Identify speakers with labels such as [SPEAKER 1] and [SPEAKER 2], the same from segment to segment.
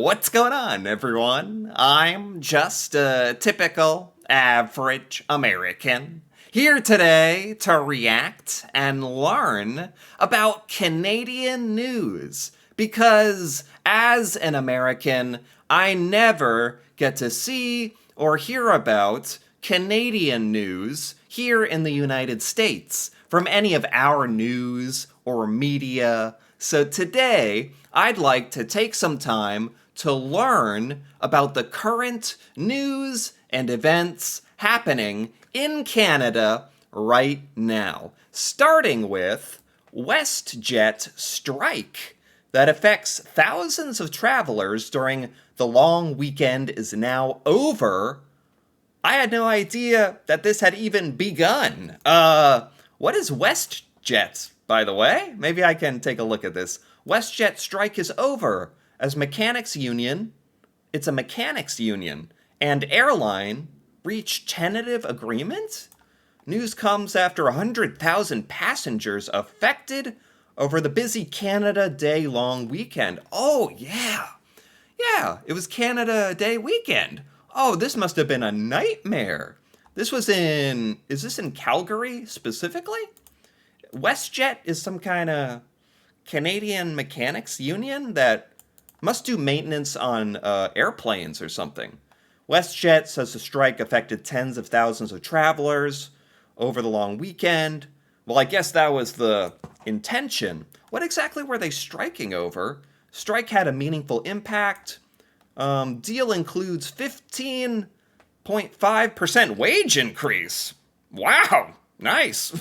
[SPEAKER 1] What's going on, everyone? I'm just a typical, average American here today to react and learn about Canadian news. Because as an American, I never get to see or hear about Canadian news here in the United States from any of our news or media. So today, I'd like to take some time to learn about the current news and events happening in Canada right now. Starting with WestJet strike that affects thousands of travelers during the long weekend is now over. I had no idea that this had even begun. What is WestJet, by the way? Maybe I can take a look at this. WestJet strike is over as mechanics union. It's a mechanics union and airline reach tentative agreement. News comes after 100,000 passengers affected over the busy Canada Day long weekend. Oh, yeah. Yeah, it was Canada Day weekend. Oh, this must have been a nightmare. Is this in Calgary specifically? WestJet is some kind of Canadian mechanics union that must do maintenance on airplanes or something. WestJet says the strike affected tens of thousands of travelers over the long weekend. Well, I guess that was the intention. What exactly were they striking over? Strike had a meaningful impact. Deal includes 15.5% wage increase. Wow, nice.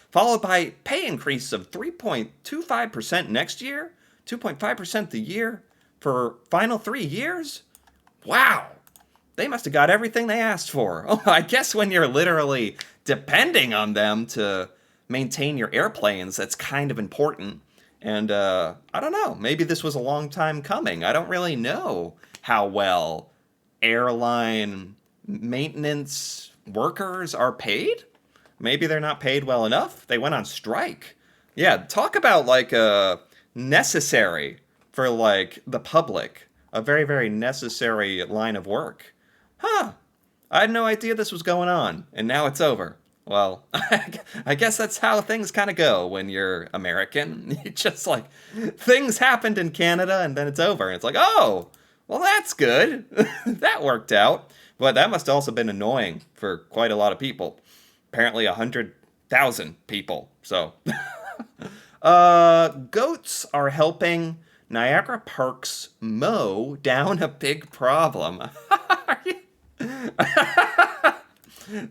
[SPEAKER 1] Followed by pay increase of 3.25% next year, 2.5% the year for final 3 years. Wow, they must have got everything they asked for. Oh, I guess when you're literally depending on them to maintain your airplanes, that's kind of important. And I don't know, maybe this was a long time coming. I don't really know how well airline maintenance workers are paid. Maybe they're not paid well enough. They went on strike. Yeah, talk about like necessary for like the public. A very, very necessary line of work. Huh. I had no idea this was going on, and now it's over. Well, I guess that's how things kind of go when you're American. You just like, things happened in Canada and then it's over. And it's like, oh, well, that's good. That worked out. But that must have also been annoying for quite a lot of people. Apparently 100,000 people. So, goats are helping Niagara Parks mow down a big problem.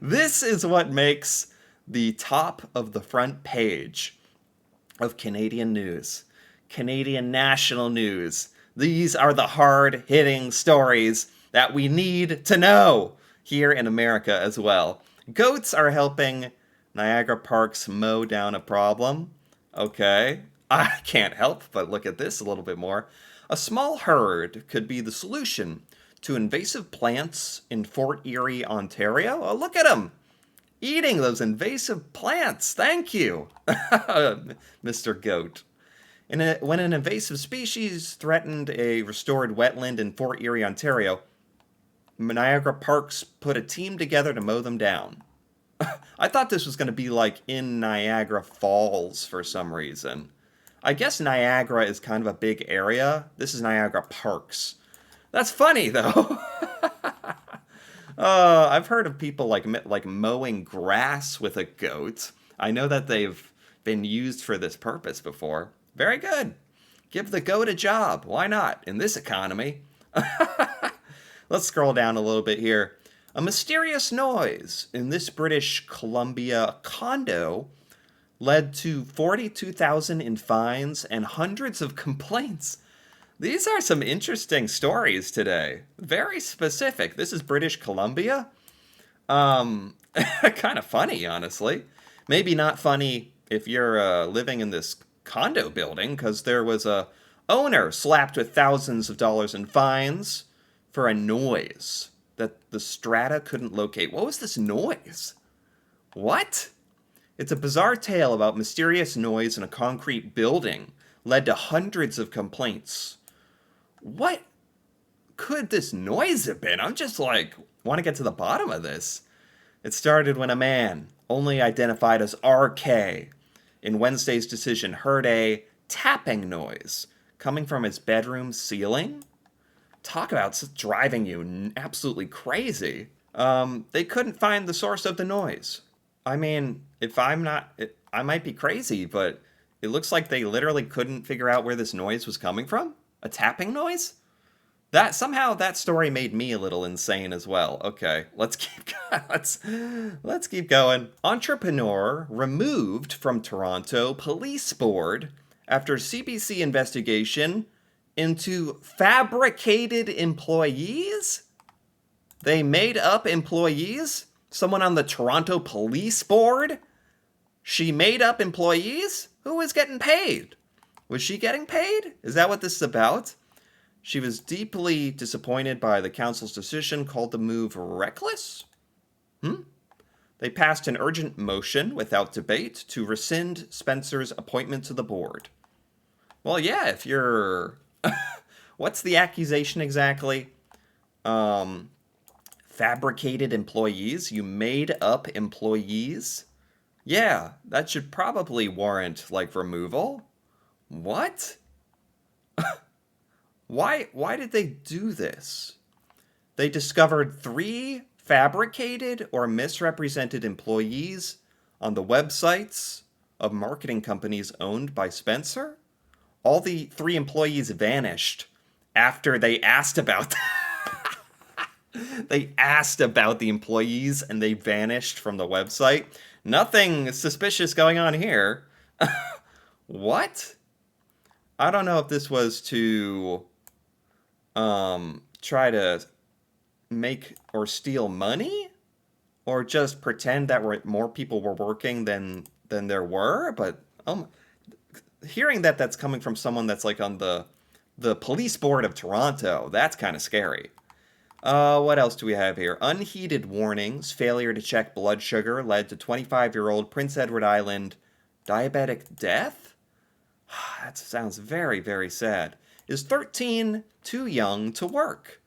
[SPEAKER 1] This is what makes the top of the front page of Canadian news, Canadian national news. These are the hard-hitting stories that we need to know here in America as well. Goats are helping Niagara Parks mow down a problem. Okay, I can't help but look at this a little bit more. A small herd could be the solution to invasive plants in Fort Erie, Ontario. Oh, look at them eating those invasive plants. Thank you, Mr. Goat. When an invasive species threatened a restored wetland in Fort Erie, Ontario, Niagara Parks put a team together to mow them down. I thought this was going to be like in Niagara Falls for some reason. I guess Niagara is kind of a big area. This is Niagara Parks. That's funny though. I've heard of people like mowing grass with a goat. I know that they've been used for this purpose before. Very good. Give the goat a job. Why not? In this economy. Let's scroll down a little bit here. A mysterious noise in this British Columbia condo led to 42,000 in fines and hundreds of complaints. These are some interesting stories today. Very specific. This is British Columbia. Kind of funny, honestly. Maybe not funny if you're living in this condo building, because there was a owner slapped with thousands of dollars in fines for a noise that the strata couldn't locate. What was this noise? What? It's a bizarre tale about mysterious noise in a concrete building led to hundreds of complaints. What? could this noise have been? I'm just like, want to get to the bottom of this. It started when a man, only identified as RK, in Wednesday's decision heard a tapping noise coming from his bedroom ceiling. Talk about driving you absolutely crazy. They couldn't find the source of the noise. I mean, if I'm not, I might be crazy, but it looks like they literally couldn't figure out where this noise was coming from. A tapping noise? That somehow that story made me a little insane as well. Okay, let's keep let's keep going. Entrepreneur removed from Toronto Police Board after CBC investigation into fabricated employees. They made up employees? Someone on the Toronto Police Board? She made up employees? Who was getting paid? Was she getting paid? Is that what this is about? She was deeply disappointed by the council's decision, called the move reckless? They passed an urgent motion without debate to rescind Spencer's appointment to the board. Well, yeah, if you're... What's the accusation exactly? Fabricated employees? You made up employees? Yeah, that should probably warrant, like, removal. What? Why did they do this? They discovered 3 fabricated or misrepresented employees on the websites of marketing companies owned by Spencer. All the 3 employees vanished after they asked about they asked about the employees and they vanished from the website. Nothing suspicious going on here. What? I don't know if this was to try to make or steal money, or just pretend that more people were working than there were. But hearing that that's coming from someone that's like on the police board of Toronto, that's kind of scary. What else do we have here? Unheeded warnings, failure to check blood sugar led to 25-year-old Prince Edward Island diabetic death? That sounds very, very sad. Is 13 too young to work?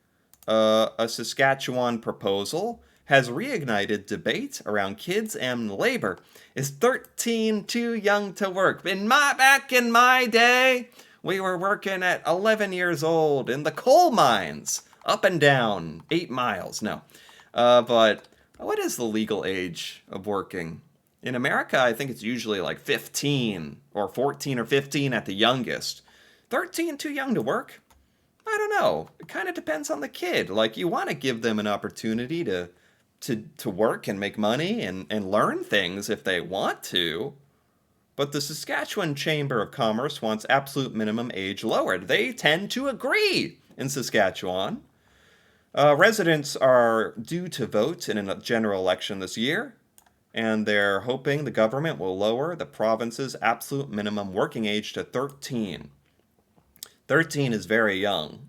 [SPEAKER 1] A Saskatchewan proposal has reignited debate around kids and labor. Is 13 too young to work? Back in my day, we were working at 11 years old in the coal mines, up and down 8 miles. No, but what is the legal age of working? In America, I think it's usually like 15 or 14 or 15 at the youngest. 13 too young to work? I don't know. It kind of depends on the kid. Like, you want to give them an opportunity to work and make money and learn things if they want to. But the Saskatchewan Chamber of Commerce wants absolute minimum age lowered. They tend to agree in Saskatchewan. Residents are due to vote in a general election this year, and they're hoping the government will lower the province's absolute minimum working age to 13. 13 is very young,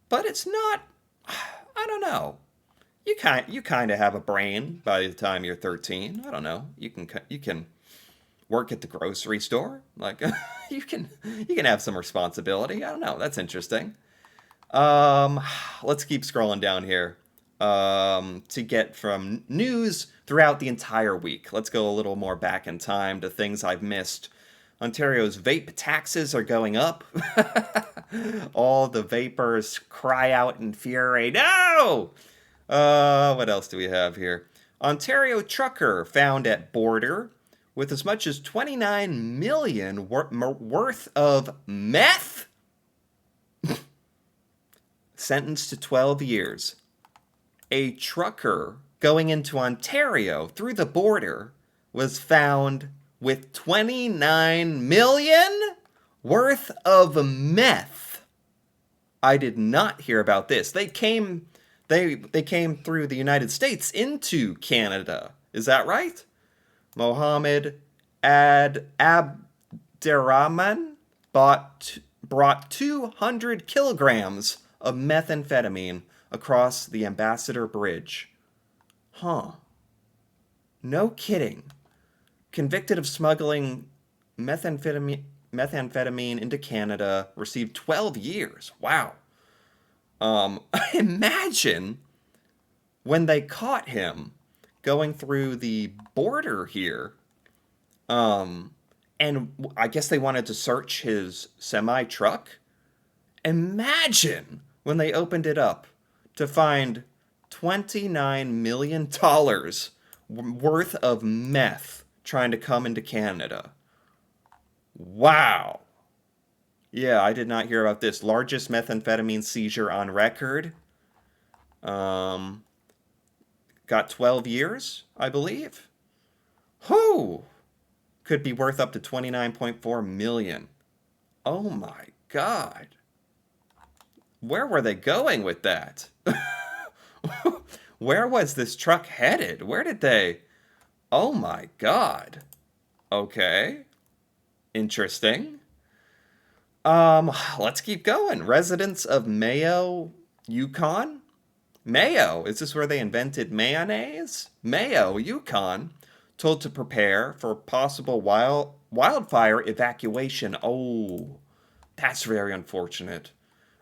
[SPEAKER 1] but it's not, I don't know. You kind of have a brain by the time you're 13. I don't know. You can work at the grocery store. Like you can have some responsibility. I don't know. That's interesting. Let's keep scrolling down here. To get from news throughout the entire week. Let's go a little more back in time to things I've missed. Ontario's vape taxes are going up. All the vapors cry out in fury. No! What else do we have here? Ontario trucker found at border with as much as 29 million worth of meth. Sentenced to 12 years. A trucker going into Ontario through the border was found with 29 million worth of meth. I did not hear about this. They came through the United States into Canada. Is that right? Mohammed Abderrahman brought 200 kilograms of methamphetamine across the Ambassador Bridge. Huh. No kidding. Convicted of smuggling methamphetamine into Canada, received 12 years. Wow. Imagine when they caught him going through the border here. Um, and I guess they wanted to search his semi truck. Imagine when they opened it up to find $29 million worth of meth trying to come into Canada. Wow. Yeah, I did not hear about this. Largest methamphetamine seizure on record. Um, got 12 years, I believe. Who could be worth up to 29.4 million. Oh my god. Where were they going with that? Where was this truck headed? Where did they? Oh my god. Okay. Interesting. Let's keep going. Residents of Mayo, Yukon? Mayo, is this where they invented mayonnaise? Mayo, Yukon, told to prepare for possible wildfire evacuation. Oh, that's very unfortunate.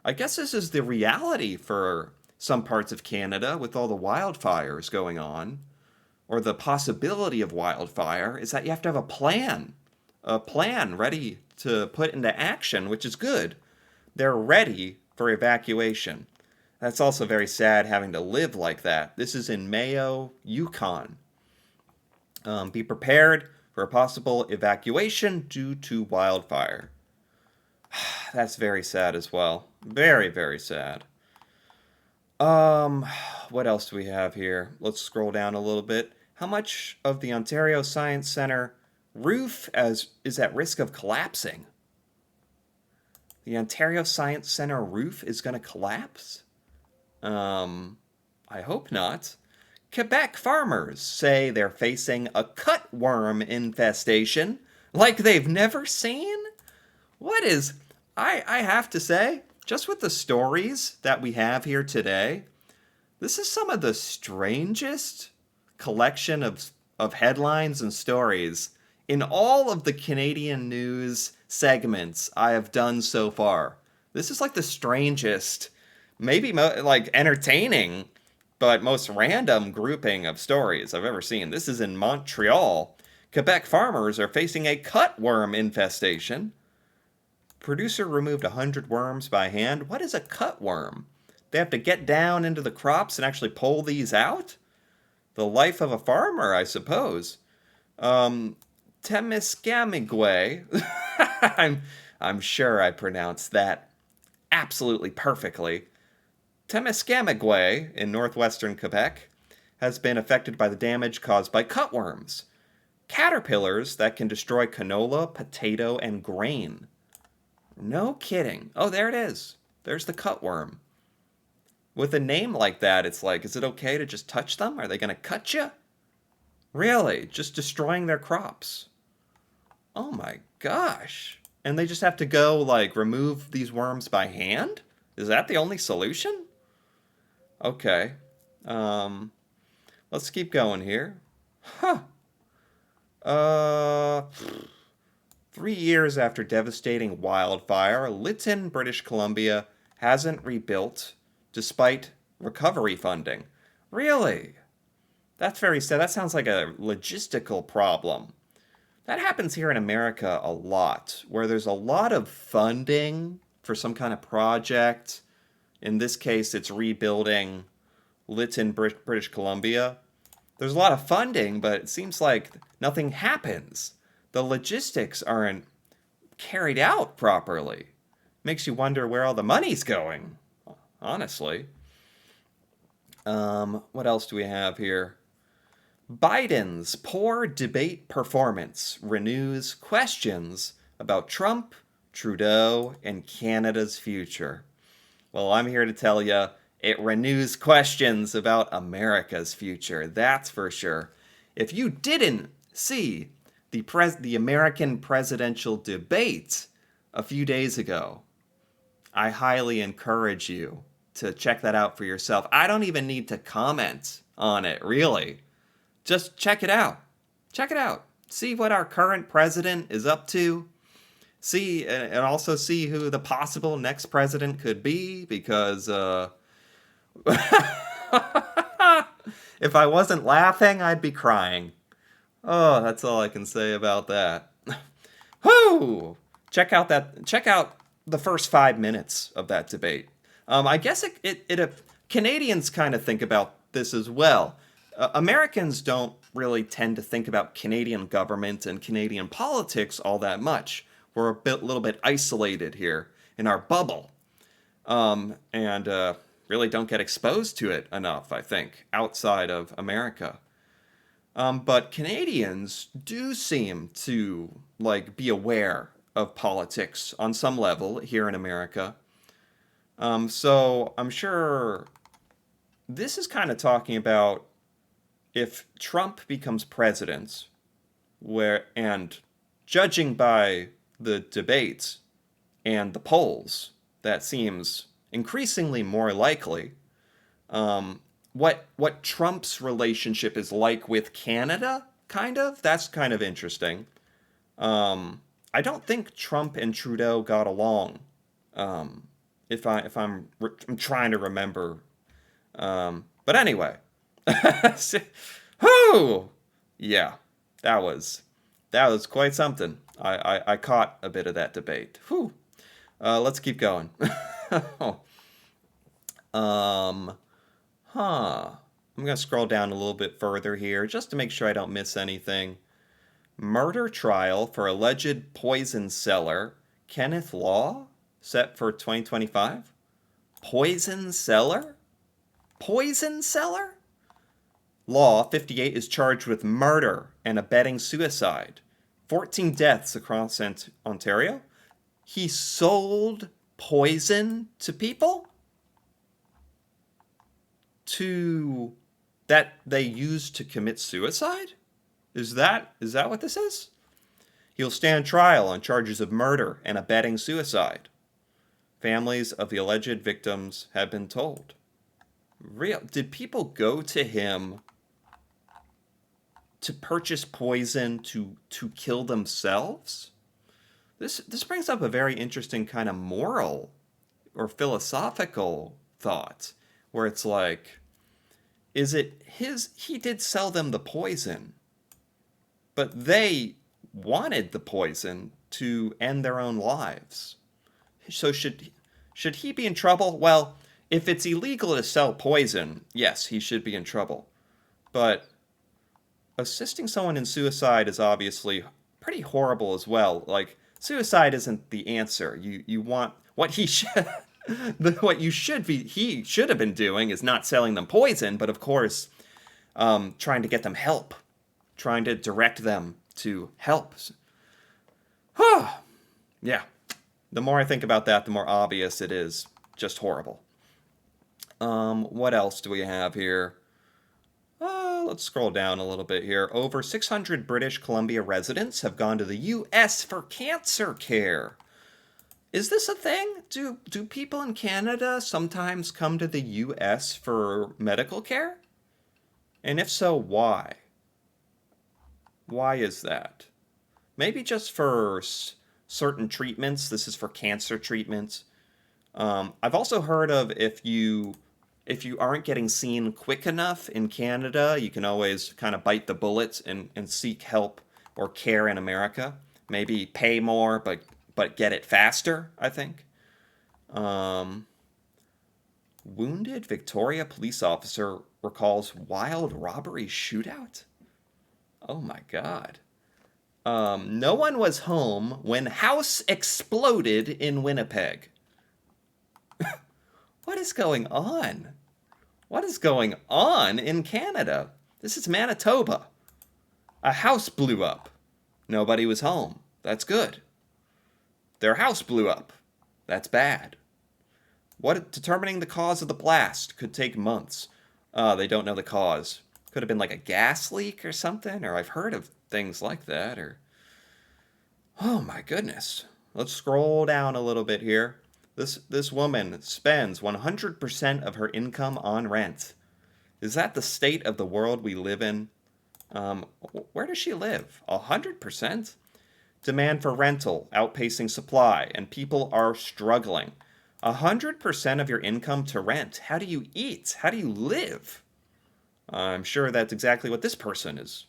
[SPEAKER 1] I guess this is the reality for some parts of Canada with all the wildfires going on, or the possibility of wildfire, is that you have to have a plan ready to put into action, which is good. They're ready for evacuation. That's also very sad having to live like that. This is in Mayo, Yukon. Be prepared for a possible evacuation due to wildfire. That's very sad as well. Very, very sad. Um, what else do we have here? Let's scroll down a little bit. How much of the Ontario Science Centre roof is at risk of collapsing? The Ontario Science Centre roof is going to collapse? I hope not. Quebec farmers say they're facing a cutworm infestation like they've never seen. What is. I have to say, just with the stories that we have here today, this is some of the strangest collection of headlines and stories in all of the Canadian news segments I have done so far. This is like the strangest, maybe like entertaining, but most random grouping of stories I've ever seen. This is in Montreal. Quebec farmers are facing a cutworm infestation. Producer removed 100 worms by hand. What is a cutworm? They have to get down into the crops and actually pull these out? The life of a farmer, I suppose. Temiskamigwe. I'm sure I pronounced that absolutely perfectly. Temiskamigwe in northwestern Quebec has been affected by the damage caused by cutworms, caterpillars that can destroy canola, potato, and grain. No kidding. Oh, there it is. There's the cutworm. With a name like that, it's like, is it okay to just touch them? Are they going to cut you? Really? Just destroying their crops. Oh my gosh. And they just have to go, like, remove these worms by hand? Is that the only solution? Okay. Let's keep going here. Huh. Uh... 3 years after devastating wildfire, Lytton, British Columbia, hasn't rebuilt despite recovery funding. Really? That's very sad. That sounds like a logistical problem. That happens here in America a lot, where there's a lot of funding for some kind of project. In this case, it's rebuilding Lytton, British Columbia. There's a lot of funding, but it seems like nothing happens. The logistics aren't carried out properly. Makes you wonder where all the money's going, honestly. What else do we have here? Biden's poor debate performance renews questions about Trump, Trudeau, and Canada's future. Well, I'm here to tell you, it renews questions about America's future, that's for sure. If you didn't see the American presidential debate a few days ago, I highly encourage you to check that out for yourself. I don't even need to comment on it, really. Just check it out. Check it out. See what our current president is up to. See, and also see who the possible next president could be, because if I wasn't laughing, I'd be crying. Oh, that's all I can say about that. Whoo! Check out the first 5 minutes of that debate. I guess Canadians kind of think about this as well. Americans don't really tend to think about Canadian government and Canadian politics all that much. We're little bit isolated here in our bubble, and really don't get exposed to it enough, I think, outside of America. But Canadians do seem to be aware of politics on some level here in America. So I'm sure this is kind of talking about if Trump becomes president, and judging by the debates and the polls, that seems increasingly more likely. What Trump's relationship is like with Canada, kind of. That's kind of interesting. I don't think Trump and Trudeau got along. I'm trying to remember. But anyway, whoo, yeah, that was quite something. I caught a bit of that debate. Whew. Let's keep going. um, Huh. I'm going to scroll down a little bit further here just to make sure I don't miss anything. Murder trial for alleged poison seller Kenneth Law set for 2025? Poison seller? Poison seller? Law, 58, is charged with murder and abetting suicide. 14 deaths across Ontario. He sold poison to people? That they used to commit suicide? Is that what this is? He'll stand trial on charges of murder and abetting suicide. Families of the alleged victims have been told. Did people go to him to purchase poison to kill themselves? This brings up a very interesting kind of moral or philosophical thought, where it's like, is it he did sell them the poison, but they wanted the poison to end their own lives. So should he be in trouble? Well, if it's illegal to sell poison, yes, he should be in trouble. But assisting someone in suicide is obviously pretty horrible as well. Like, suicide isn't the answer. You want what he should he should have been doing is not selling them poison, but of course, trying to get them help, trying to direct them to help. Yeah. The more I think about that, the more obvious it is. Just horrible. What else do we have here? Let's scroll down a little bit here. Over 600 British Columbia residents have gone to the U.S. for cancer care. Is this a thing? Do people in Canada sometimes come to the U.S. for medical care? And if so, why? Why is that? Maybe just for certain treatments. This is for cancer treatments. I've also heard of if you aren't getting seen quick enough in Canada, you can always kind of bite the bullet and seek help or care in America. Maybe pay more, but get it faster, I think. Wounded Victoria police officer recalls wild robbery shootout? Oh my god. No one was home when house exploded in Winnipeg. What is going on? What is going on in Canada? This is Manitoba. A house blew up. Nobody was home. That's good. Their house blew up. That's bad. Determining the cause of the blast could take months. They don't know the cause. Could have been like a gas leak or something, or I've heard of things like that, or... Oh my goodness. Let's scroll down a little bit here. This woman spends 100% of her income on rent. Is that the state of the world we live in? Where does she live? 100%? Demand for rental outpacing supply, and people are struggling. 100% of your income to rent. How do you eat? How do you live? I'm sure that's exactly what this person is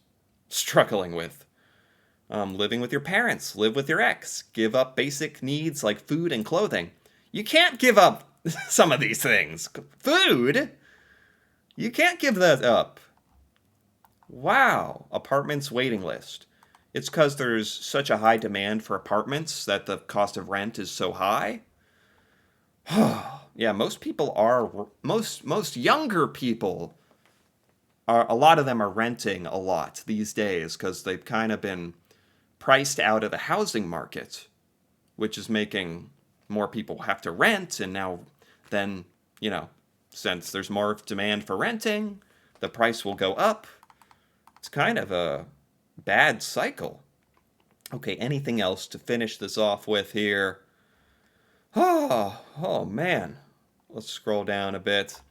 [SPEAKER 1] struggling with. Living with your parents, live with your ex, give up basic needs like food and clothing. You can't give up some of these things. Food? You can't give that up. Wow, apartments waiting list. It's because there's such a high demand for apartments that the cost of rent is so high. Yeah, most people are most younger people are a lot of them are renting a lot these days because they've kind of been priced out of the housing market, which is making more people have to rent. And now, then, since there's more demand for renting, the price will go up. It's kind of a bad cycle. Okay, anything else to finish this off with here? Oh man. Let's scroll down a bit.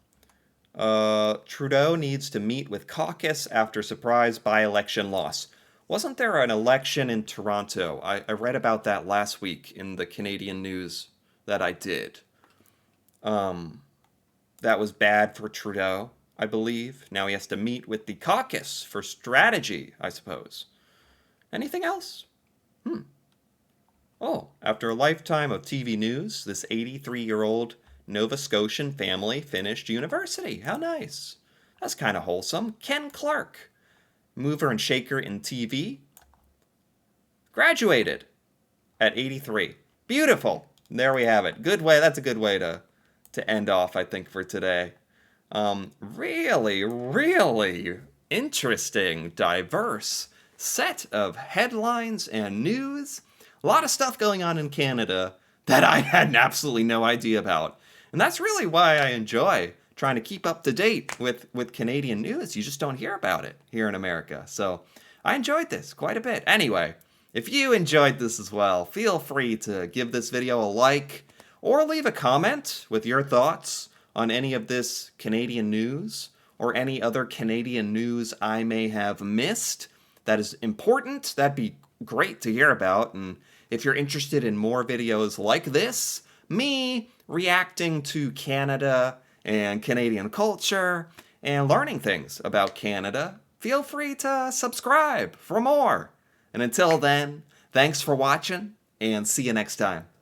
[SPEAKER 1] Trudeau needs to meet with caucus after surprise by-election loss. Wasn't there an election in Toronto? I read about that last week in the Canadian news that I did. That was bad for Trudeau, I believe. Now he has to meet with the caucus for strategy, I suppose. Anything else? Oh, after a lifetime of TV news, this 83-year-old Nova Scotian family finished university. How nice. That's kind of wholesome. Ken Clark, mover and shaker in TV, graduated at 83. Beautiful. There we have it. Good way. That's a good way to end off, I think, for today. Really, really interesting, diverse set of headlines and news. A lot of stuff going on in Canada that I had absolutely no idea about. And that's really why I enjoy trying to keep up to date with Canadian news. You just don't hear about it here in America. So I enjoyed this quite a bit. Anyway, if you enjoyed this as well, feel free to give this video a like or leave a comment with your thoughts on any of this Canadian news or any other Canadian news I may have missed that is important. That'd be great to hear about. And if you're interested in more videos like this, me reacting to Canada and Canadian culture and learning things about Canada, feel free to subscribe for more. And until then, thanks for watching and see you next time.